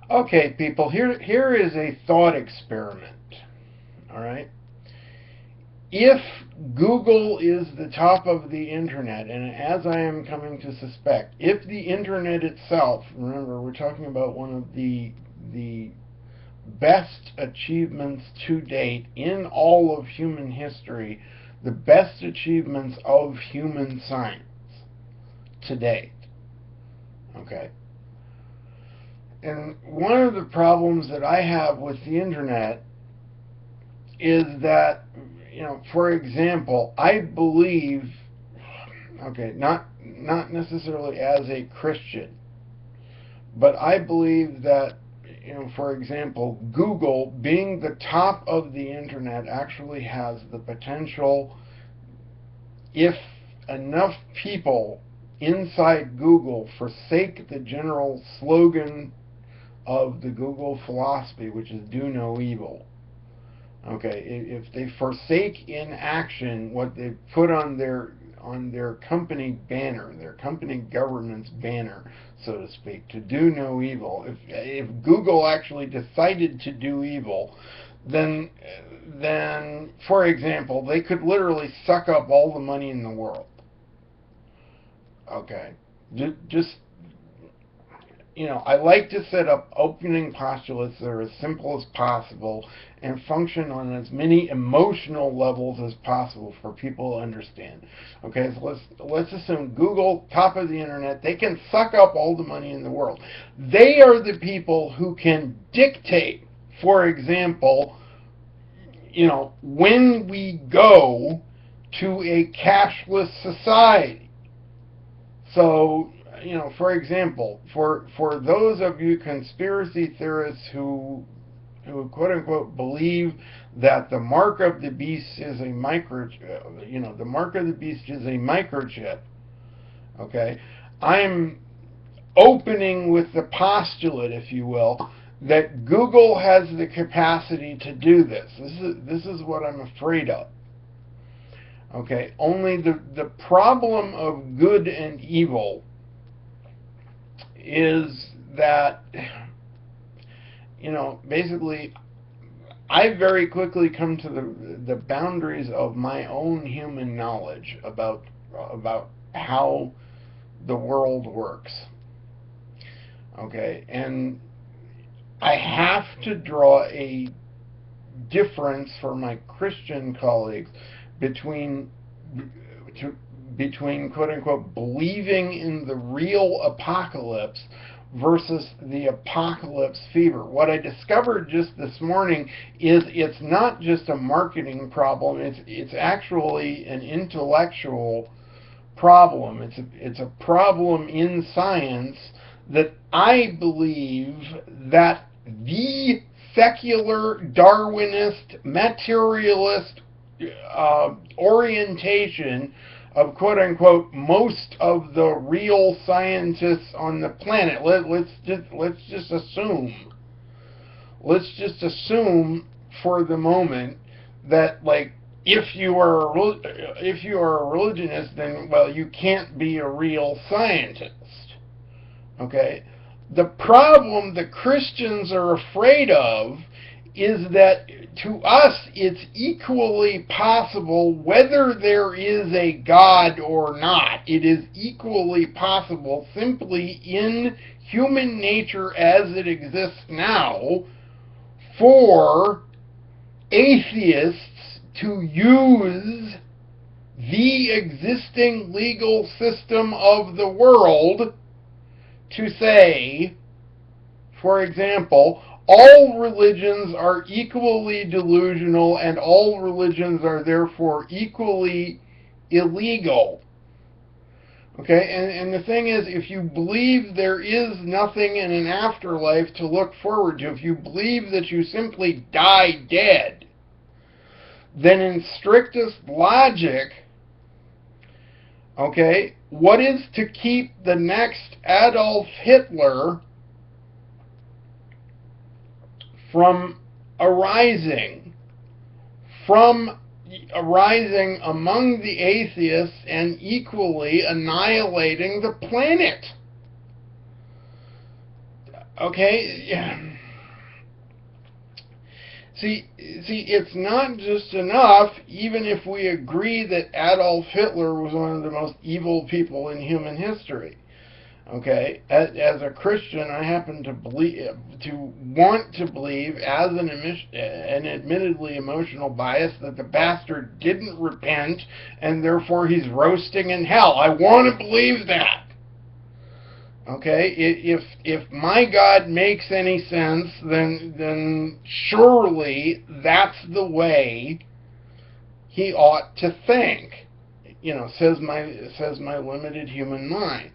Okay, people, here is a thought experiment. All right? If Google is the top of the internet, and as I am coming to suspect, if the internet itself, remember we're talking about one of the best achievements to date in all of human history, the best achievements of human science to date. Okay? And one of the problems that I have with the internet is that, for example, I believe, okay, not necessarily as a Christian, but I believe that, for example, Google being the top of the internet actually has the potential, if enough people inside Google forsake the general slogan of the Google philosophy, which is do no evil. Okay, if they forsake in action what they've put on their company banner, their company governance banner, so to speak, to do no evil. If Google actually decided to do evil, then for example, they could literally suck up all the money in the world. Okay, just I like to set up opening postulates that are as simple as possible and function on as many emotional levels as possible for people to understand. Okay, so let's assume Google, top of the internet, they can suck up all the money in the world. They are the people who can dictate, for example, when we go to a cashless society. So, for example, for those of you conspiracy theorists who quote unquote believe that the mark of the beast is a the mark of the beast is a microchip. Okay, I'm opening with the postulate, if you will, that Google has the capacity to do this. This is what I'm afraid of. Okay, only the problem of good and evil is that, basically, I very quickly come to the boundaries of my own human knowledge about how the world works. Okay, and I have to draw a difference for my Christian colleagues between quote unquote believing in the real apocalypse versus the apocalypse fever. What I discovered just this morning is it's not just a marketing problem, it's actually an intellectual problem. It's a problem in science that I believe that the secular Darwinist materialist orientation of quote unquote most of the real scientists on the planet. Let's just assume for the moment that, like, if you are a religionist, then, well, you can't be a real scientist. Okay, the problem the Christians are afraid of is that to us it's equally possible, whether there is a God or not, it is equally possible simply in human nature as it exists now for atheists to use the existing legal system of the world to say, for example, all religions are equally delusional and all religions are therefore equally illegal. Okay, and the thing is, if you believe there is nothing in an afterlife to look forward to, if you believe that you simply die dead, then in strictest logic, okay, what is to keep the next Adolf Hitler from arising among the atheists and equally annihilating the planet? Okay, yeah. See, it's not just enough, even if we agree that Adolf Hitler was one of the most evil people in human history. Okay, as a Christian, I happen to want to believe, as an admittedly emotional bias, that the bastard didn't repent, and therefore he's roasting in hell. I want to believe that. Okay, if my God makes any sense, then surely that's the way he ought to think. Says my limited human mind.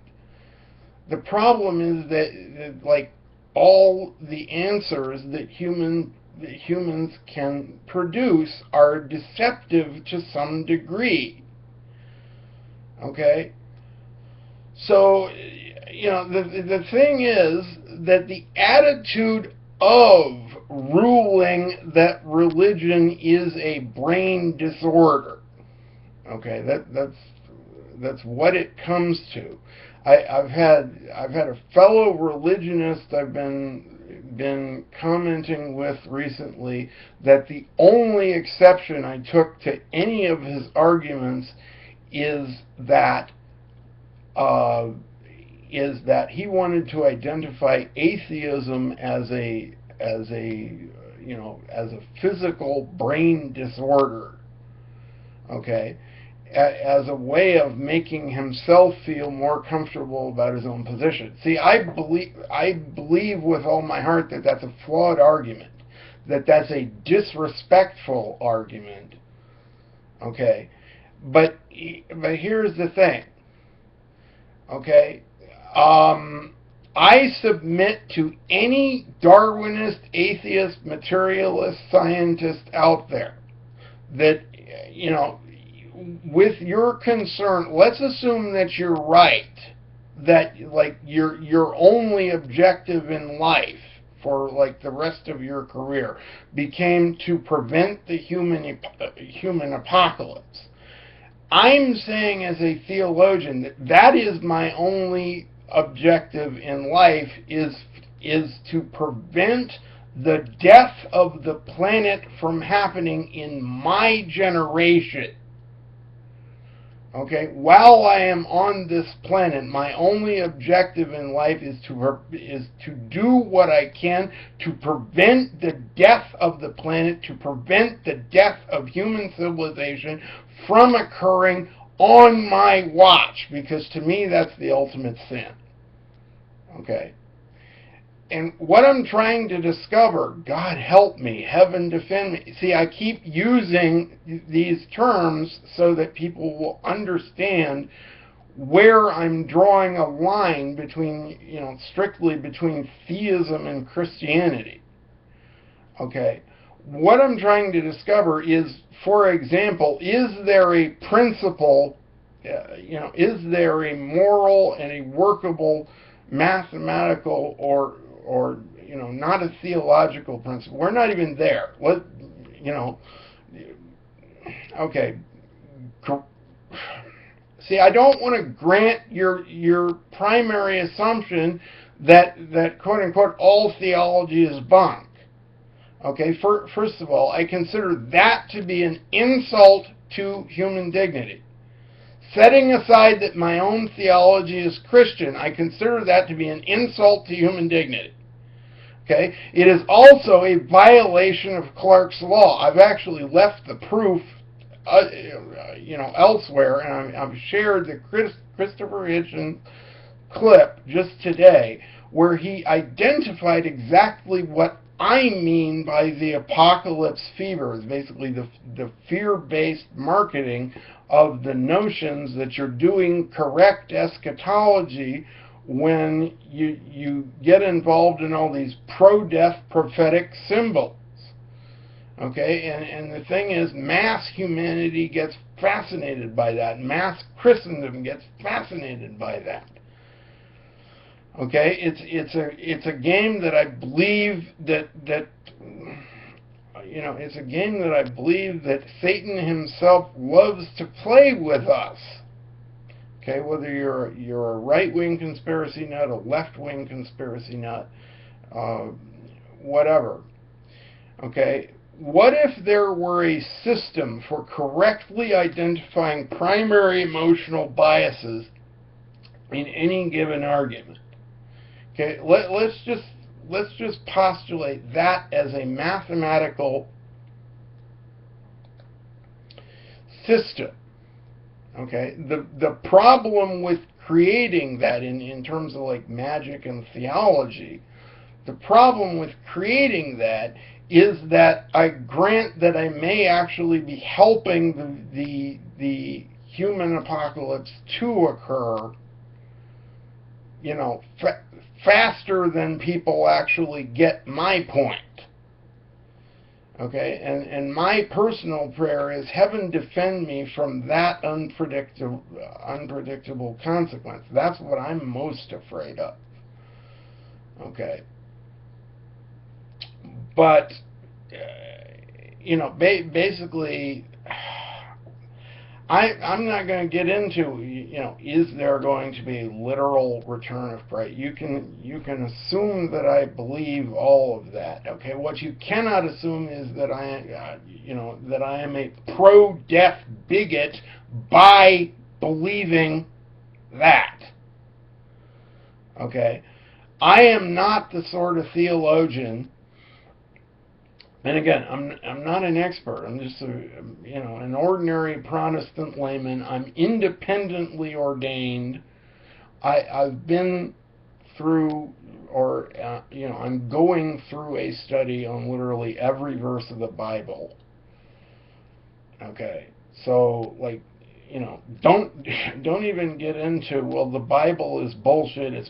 The problem is that like all the answers that humans can produce are deceptive to some degree. Okay? So, the thing is that the attitude of ruling that religion is a brain disorder. Okay, that's what it comes to. I've had a fellow religionist I've been commenting with recently that the only exception I took to any of his arguments is that he wanted to identify atheism as a physical brain disorder. Okay, as a way of making himself feel more comfortable about his own position. See, I believe with all my heart that that's a flawed argument, that's a disrespectful argument. Okay, but here's the thing. Okay, I submit to any Darwinist, atheist, materialist scientist out there that, with your concern, let's assume that you're right, that like your only objective in life for like the rest of your career became to prevent the human apocalypse. I'm saying as a theologian that is my only objective in life is to prevent the death of the planet from happening in my generation. Okay, while I am on this planet, my only objective in life is to do what I can to prevent the death of the planet, to prevent the death of human civilization from occurring on my watch, because to me that's the ultimate sin. Okay. And what I'm trying to discover, God help me, heaven defend me. See, I keep using these terms so that people will understand where I'm drawing a line between, strictly between theism and Christianity. Okay. What I'm trying to discover is, for example, is there a principle, is there a moral and a workable mathematical or not a theological principle? We're not even there. Okay. See, I don't want to grant your primary assumption that quote unquote all theology is bunk. Okay, first of all, I consider that to be an insult to human dignity. Setting aside that my own theology is Christian, I consider that to be an insult to human dignity. Okay? It is also a violation of Clarke's law. I've actually left the proof, elsewhere, and I've shared the Christopher Hitchens clip just today, where he identified exactly what I mean by the apocalypse fever. Is basically the fear-based marketing of the notions that you're doing correct eschatology when you get involved in all these pro-death prophetic symbols. Okay, and the thing is, mass humanity gets fascinated by that. Mass Christendom gets fascinated by that. Okay, it's a game that I believe it's a game that I believe that Satan himself loves to play with us. Okay, whether you're a right-wing conspiracy nut, a left-wing conspiracy nut, uh, whatever. Okay, what if there were a system for correctly identifying primary emotional biases in any given argument? Okay, let's just postulate that as a mathematical system. Okay, the problem with creating that in terms of like magic and theology, the problem with creating that is that I grant that I may actually be helping the human apocalypse to occur, faster than people actually get my point. Okay, and my personal prayer is, heaven defend me from that unpredictable consequence. That's what I'm most afraid of. Okay. But, basically, I'm not going to get into, is there going to be a literal return of Christ? You can assume that I believe all of that. Okay, what you cannot assume is that that I am a pro-death bigot by believing that. Okay, I am not the sort of theologian. And again, I'm not an expert. I'm just an ordinary Protestant layman. I'm independently ordained. I've been through, I'm going through a study on literally every verse of the Bible. Okay, so don't even get into, well, the Bible is bullshit. It's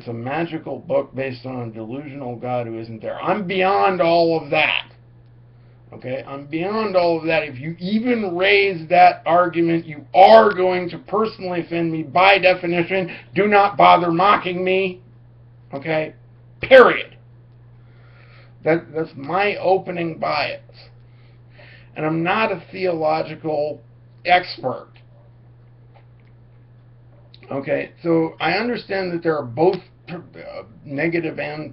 a magical book based on a delusional God who isn't there. I'm beyond all of that. Okay? I'm beyond all of that. If you even raise that argument, you are going to personally offend me. By definition, do not bother mocking me. Okay? Period. That's my opening bias. And I'm not a theological expert. Okay, so I understand that there are both negative and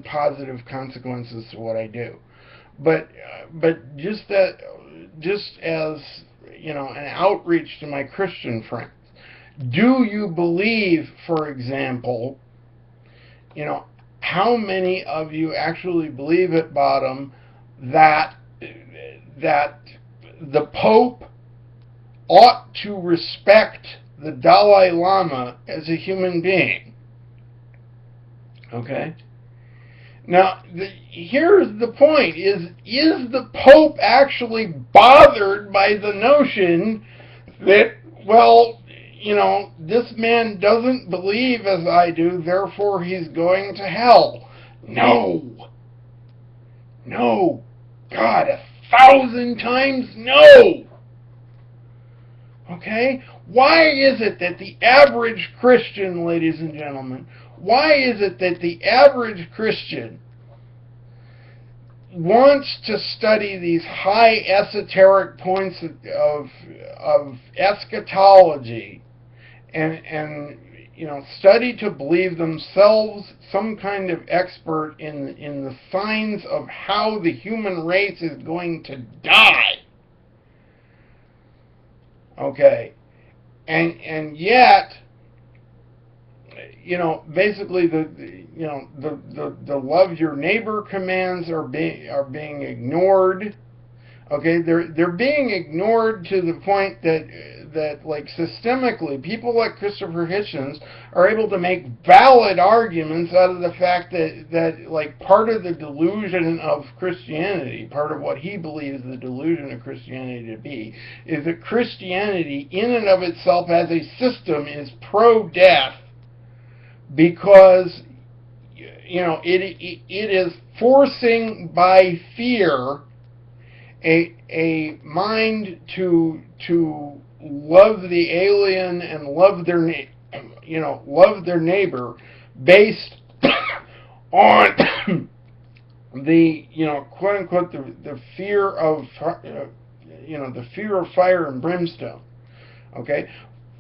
positive consequences to what I do, but just as an outreach to my Christian friends, do you believe, for example, how many of you actually believe at bottom that the Pope ought to respect the Dalai Lama as a human being? Okay? Now, here's the point, is the Pope actually bothered by the notion that, well, this man doesn't believe as I do, therefore he's going to hell? No. No. God, 1,000 times no. Okay? Why is it that the average Christian, ladies and gentlemen, why is it that the average Christian wants to study these high esoteric points of eschatology and study to believe themselves some kind of expert in the signs of how the human race is going to die? Okay, and yet, basically the love your neighbor commands are being ignored. Okay, they're being ignored to the point that like systemically, people like Christopher Hitchens are able to make valid arguments out of the fact that like part of the delusion of Christianity, part of what he believes the delusion of Christianity to be, is that Christianity in and of itself as a system is pro-death because it is forcing by fear a mind to love the alien and love their neighbor based on the quote unquote the fear of the fear of fire and brimstone. Okay,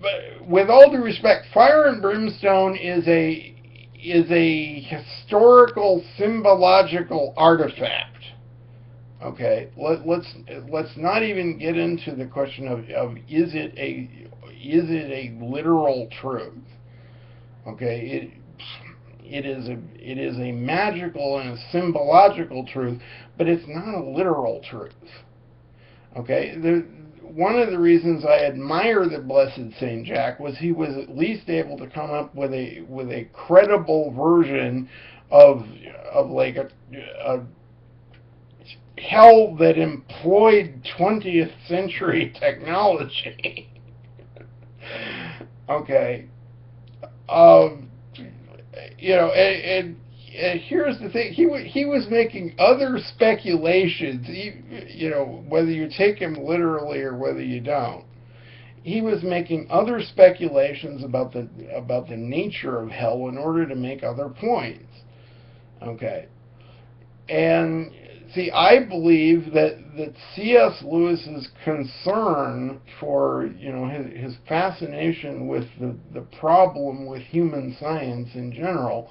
but with all due respect, fire and brimstone is a historical, symbological artifact. Okay, let's not even get into the question of is it a literal truth? Okay, it is a magical and a symbological truth, but it's not a literal truth. Okay, one of the reasons I admire the Blessed Saint Jack was he was at least able to come up with a credible version of like a hell that employed 20th century technology. Okay. And here's the thing. He was making other speculations, whether you take him literally or whether you don't. He was making other speculations about the nature of hell in order to make other points. Okay. And see, I believe that C.S. Lewis's concern for, his fascination with the problem with human science in general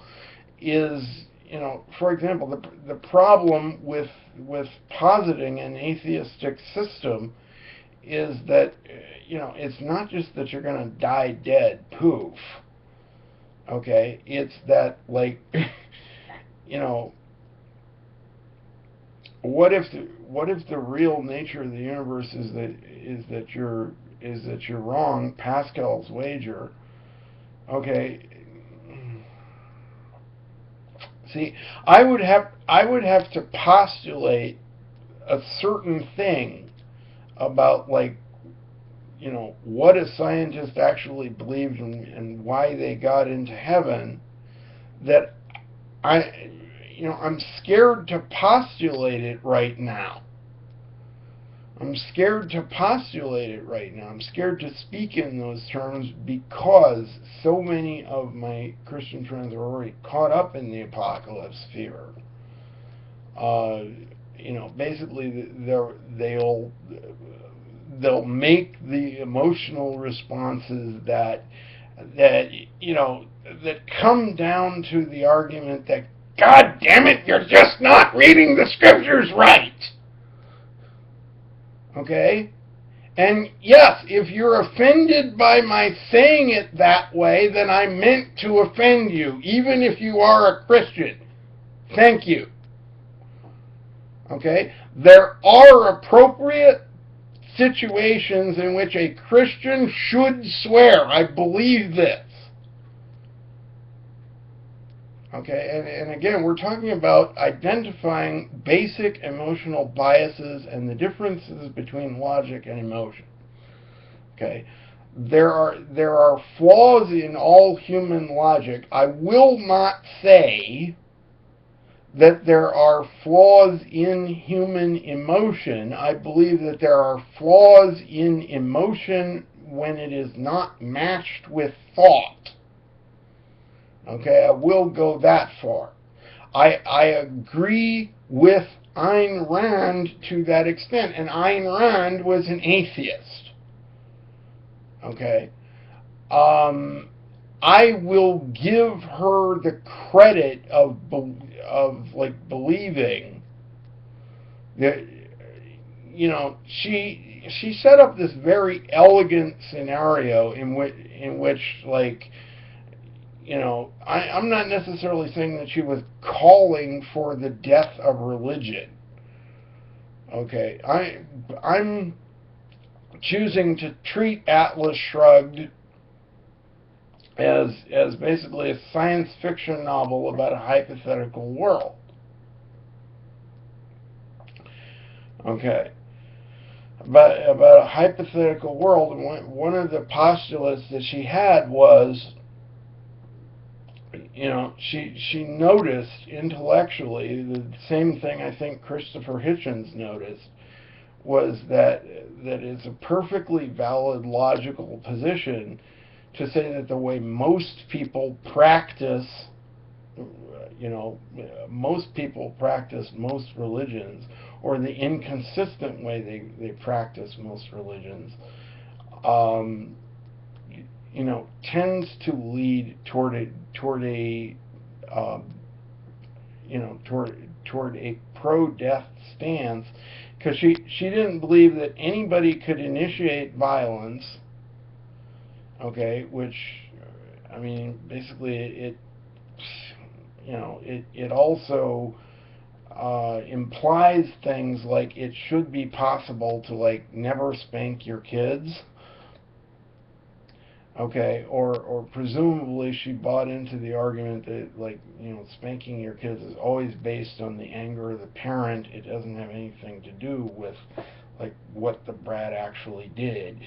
is, for example, the problem with positing an atheistic system is that, it's not just that you're going to die dead, poof. Okay? It's that, like, what if the real nature of the universe is that you're wrong, Pascal's wager? Okay. See, I would have to postulate a certain thing about, like, what a scientist actually believed and why they got into heaven, that I'm scared to postulate it right now. I'm scared to speak in those terms because so many of my Christian friends are already caught up in the apocalypse fever. Basically they'll make the emotional responses that come down to the argument that, God damn it, you're just not reading the scriptures right. Okay? And yes, if you're offended by my saying it that way, then I meant to offend you, even if you are a Christian. Thank you. Okay? There are appropriate situations in which a Christian should swear. I believe this. Okay, and again, we're talking about identifying basic emotional biases and the differences between logic and emotion. Okay, there are flaws in all human logic. I will not say that there are flaws in human emotion. I believe that there are flaws in emotion when it is not matched with thought. Okay, I will go that far. I agree with Ayn Rand to that extent, and Ayn Rand was an atheist. Okay, I will give her the credit of believing that, she set up this very elegant scenario in which like, I'm not necessarily saying that she was calling for the death of religion. Okay, I'm choosing to treat Atlas Shrugged as basically a science fiction novel about a hypothetical world. Okay, about a hypothetical world, and one of the postulates that she had was, she noticed intellectually the same thing I think Christopher Hitchens noticed, was that it's a perfectly valid logical position to say that the way most people practice, most religions, or the inconsistent way they practice most religions, tends to lead toward a toward a pro-death stance, because she didn't believe that anybody could initiate violence. Okay, which, I mean, basically it also implies things like it should be possible to, like, never spank your kids. Okay, or presumably she bought into the argument that, like, spanking your kids is always based on the anger of the parent. It doesn't have anything to do with, like, what the brat actually did.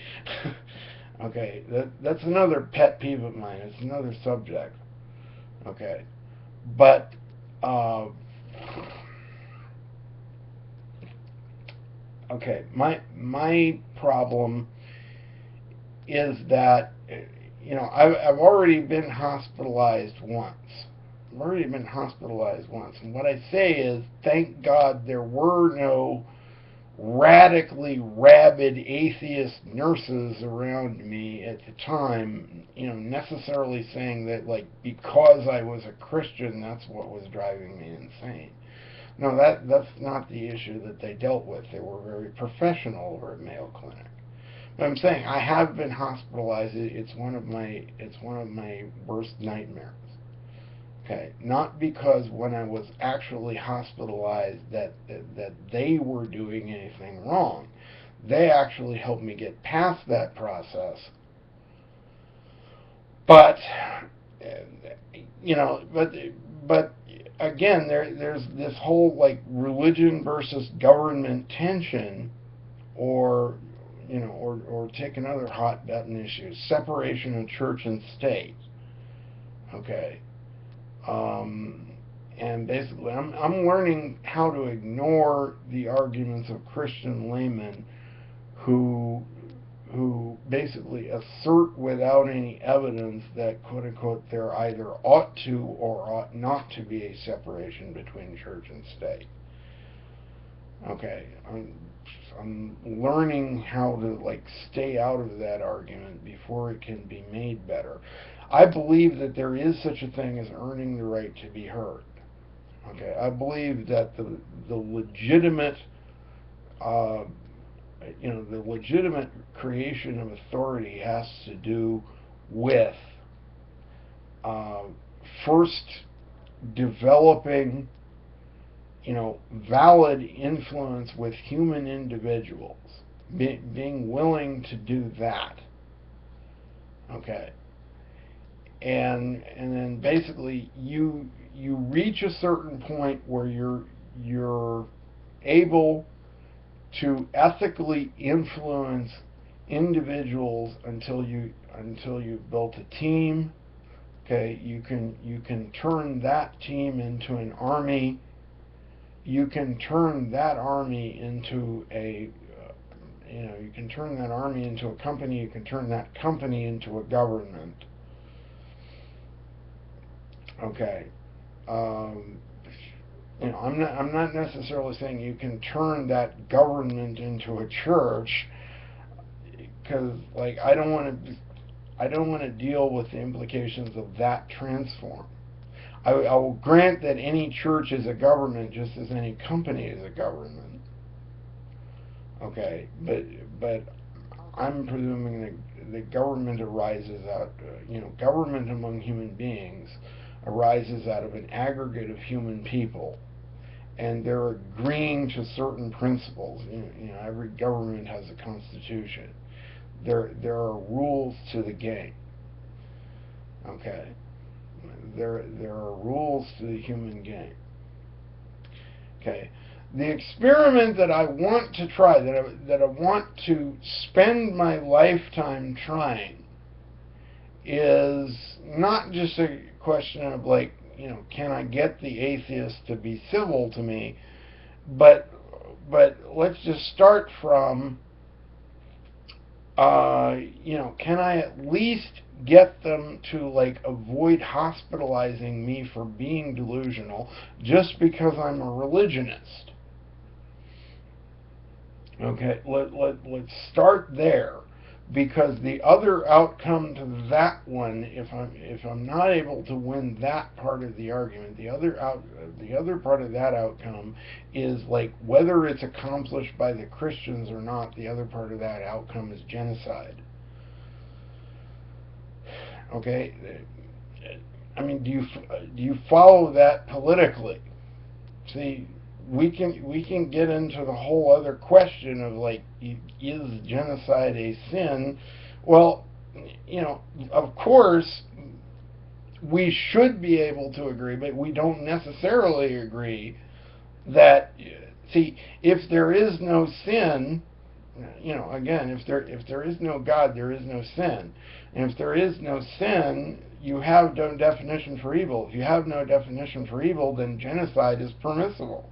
Okay, that's another pet peeve of mine. It's another subject. Okay, but okay, my problem is that, I've already been hospitalized once. And what I say is, thank God there were no radically rabid atheist nurses around me at the time, necessarily saying that, like, because I was a Christian, that's what was driving me insane. No, that's not the issue that they dealt with. They were very professional over at Mayo Clinic. But I'm saying I have been hospitalized. It's one of my worst nightmares. Okay, not because when I was actually hospitalized that they were doing anything wrong. They actually helped me get past that process. But but again, there's this whole, like, religion versus government tension, or take another hot button issue: separation of church and state. Okay. And basically, I'm learning how to ignore the arguments of Christian laymen who basically assert without any evidence that, quote unquote, there either ought to or ought not to be a separation between church and state. Okay, I'm learning how to, like, stay out of that argument before it can be made better. I believe that there is such a thing as earning the right to be heard. Okay, I believe that the legitimate the legitimate creation of authority has to do with first developing valid influence with human individuals, being willing to do that. Okay, and then basically you reach a certain point where you're able to ethically influence individuals until you've built a team. Okay, you can turn that team into an army. You can turn that army into a you can turn that army into a company. You can turn that company into a government. Okay. I'm not necessarily saying you can turn that government into a church, because, like, I don't want to deal with the implications of that transform. I will grant that any church is a government just as any company is a government. Okay, but I'm presuming that the government arises out, government among human beings arises out of an aggregate of human people, and they're agreeing to certain principles. Every government has a constitution. There are rules to the game. Okay, there are rules to the human game. Okay, the experiment that I want to try, that I want to spend my lifetime trying, is not just a question of, like, can I get the atheist to be civil to me, but let's just start from, can I at least get them to, like, avoid hospitalizing me for being delusional just because I'm a religionist? Okay, let's start there. because the other outcome to that one, if I'm not able to win that part of the argument, the other part of that outcome is like whether it's accomplished by the Christians or not. The other part of that outcome is genocide. Okay, I mean, do you follow that politically? See, we can get into the whole other question of like, is genocide a sin? Well, of course we should be able to agree, but we don't necessarily agree that, see, if there is no sin, again, if there is no God, there is no sin. And if there is no sin, you have no definition for evil. If you have no definition for evil, then genocide is permissible.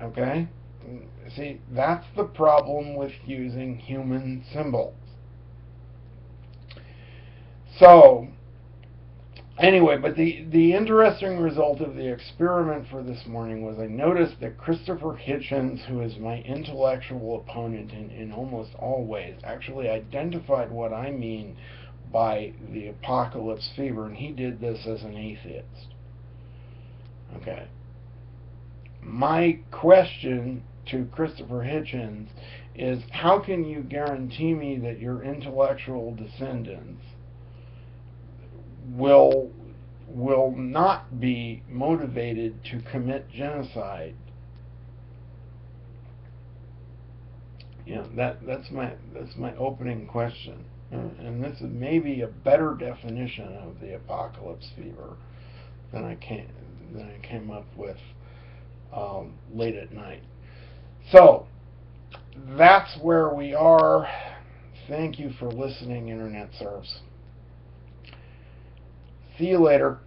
Okay? See, that's the problem with using human symbols. So, anyway, but the interesting result of the experiment for this morning was I noticed that Christopher Hitchens, who is my intellectual opponent in almost all ways, actually identified what I mean by the apocalypse fever, and he did this as an atheist. Okay. My question to Christopher Hitchens is, how can you guarantee me that your intellectual descendants will not be motivated to commit genocide? That's my opening question, and this is maybe a better definition of the apocalypse fever than I came up with late at night. So that's where we are. Thank you for listening, Internet Serves. See you later.